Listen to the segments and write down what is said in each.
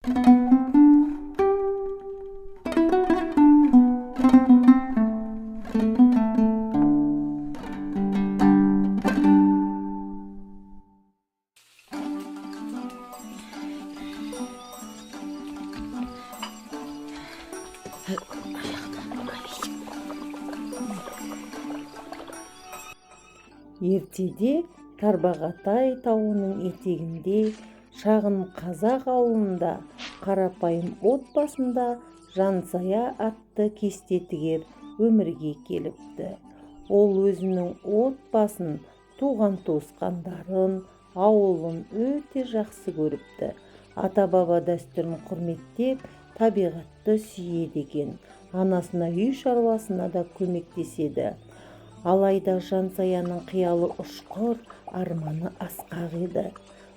Ертеде Тарбағатай тауының етегінде шағын қазақ ауылында қарапайым отбасында Жансая атты кестетігер өмірге келіпті. Ол өзінің отбасын, туған-туысқандарын, ауылын өте жақсы көріпті. Ата-баба дәстүрін құрметтеп, табиғатты сүйеді екен. Анасына үй шаруасына да көмектеседі. Алайда Жансаяның қиялы ұшқыр, арманы асқақ еді.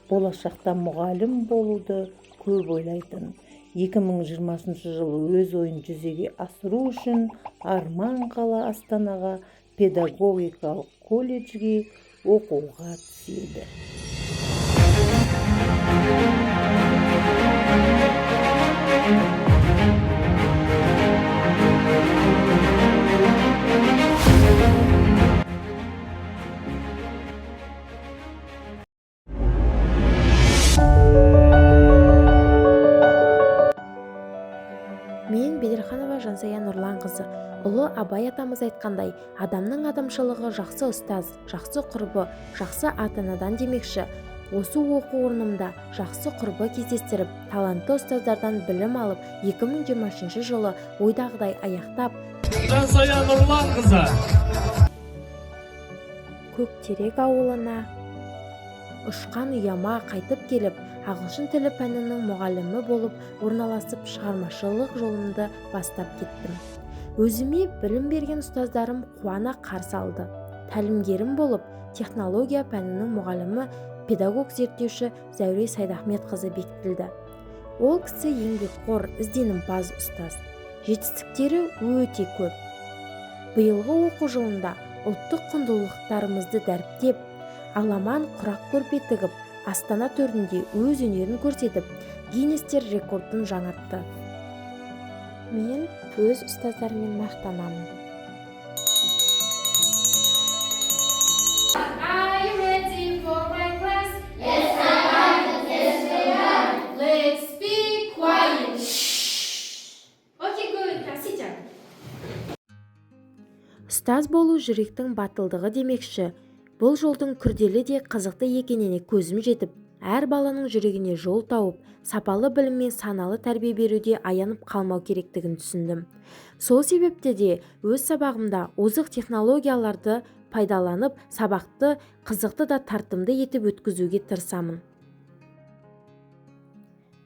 Болашақта мұғалім болуды көп ойлайтын. 2020 жылы өз ойын жүзеге асыру үшін Арман қала Астанаға педагогикалық колледжге оқуға түседі. Мен Бедерханова Жансая Нұрланқызы. Ұлы Абай атамыз айтқандай, адамның адамшылығы жақсы ұстаз, жақсы құрбы, жақсы ата-анадан демекші. Осы оқу орнымда жақсы құрбы кездестіріп, талантты ұстаздардан білім алып, 2023 жылы ойдағыдай аяқтап, Жансая Нұрланқызы Көктерек ауылына ұшқан ұяма қайтып келіп, ағылшын тілі пәнінің мұғалімі болып орналасып, шығармашылық жолымды бастап кеттім. Өзіме білім берген ұстаздарым қуана қарсы алды. Тәлімгерім болып, технология пәнінің мұғалімі, педагог зерттеуші Зәуре Сайдахметқызы бекітілді. Ол кісі еңбекқор, ізденімпаз ұстаз. Жетістіктері өте көп. Биылғы оқу жылында ұлттық құндылықтарымызды дәріптеп, аламан құрақ көрпе тігіп, Астана төрінде өз өнерін көрсетіп, Гиннестер рекордын жаңартты. Мен өз ұстаздармен мақтанамын. Are you ready for my class? Yes, I'm. Yes, we are. Let's be quiet. Shh. Okay, good. Sit down. Ұстаз болу жүректің батылдығы демекші. Бұл жолдың күрделі де қызықты екеніне көзім жетіп, әр баланың жүрегіне жол тауып, сапалы білім мен саналы тәрбие беруде аянып қалмау керектігін түсіндім. Сол себепті де өз сабағымда озық технологияларды пайдаланып, сабақты қызықты да тартымды етіп өткізуге тырысамын.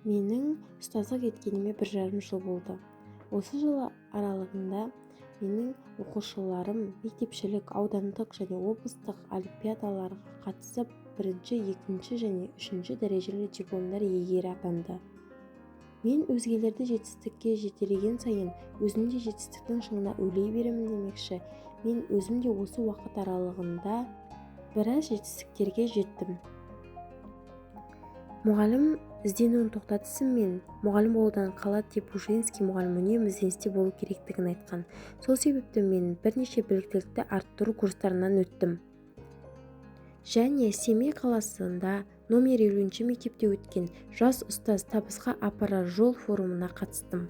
Менің ұстаздық еткеніме 1,5 жыл болды. Осы жылы аралығында менің оқушыларым мектепшілік, аудандық және облыстық олимпиадаларға қатысып, 1-ші, 2-ші және 3-ші дәрежелі дипломдар иегері атанды. Мен өзгелерді жетістікке жетелеген сайын, өзім де жетістіктің шыңына өрлей беремін демекші. Мен өзім де осы уақыт аралығында біраз жетістіктерге жеттім. Мұғалім ізденуін тоқтатысымен, мұғалім болудан қалады деп Пушкинский мұғалім үнемі ізденісте болу керектігін айтқан. Сол себепті мен бірнеше біліктілікті арттыру курстарынан өттім. Және Семей қаласында номер 50-ші мектепте өткен жас ұстаз табысқа апарар жол форумына қатыстым.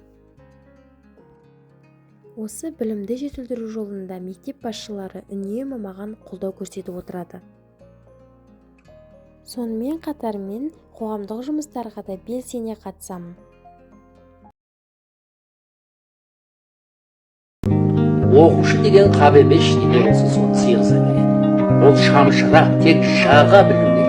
Осы білімді жетілдіру жолында мектеп басшылары үнемі маған қолдау көрсетіп отырады. Сонымен қатар мен қоғамдық жұмыстарға да белсене қатысамын. Оқушы деген қап емес, не болса соны сыйғыза береді. Ол шамшырақ, тек жаға білуге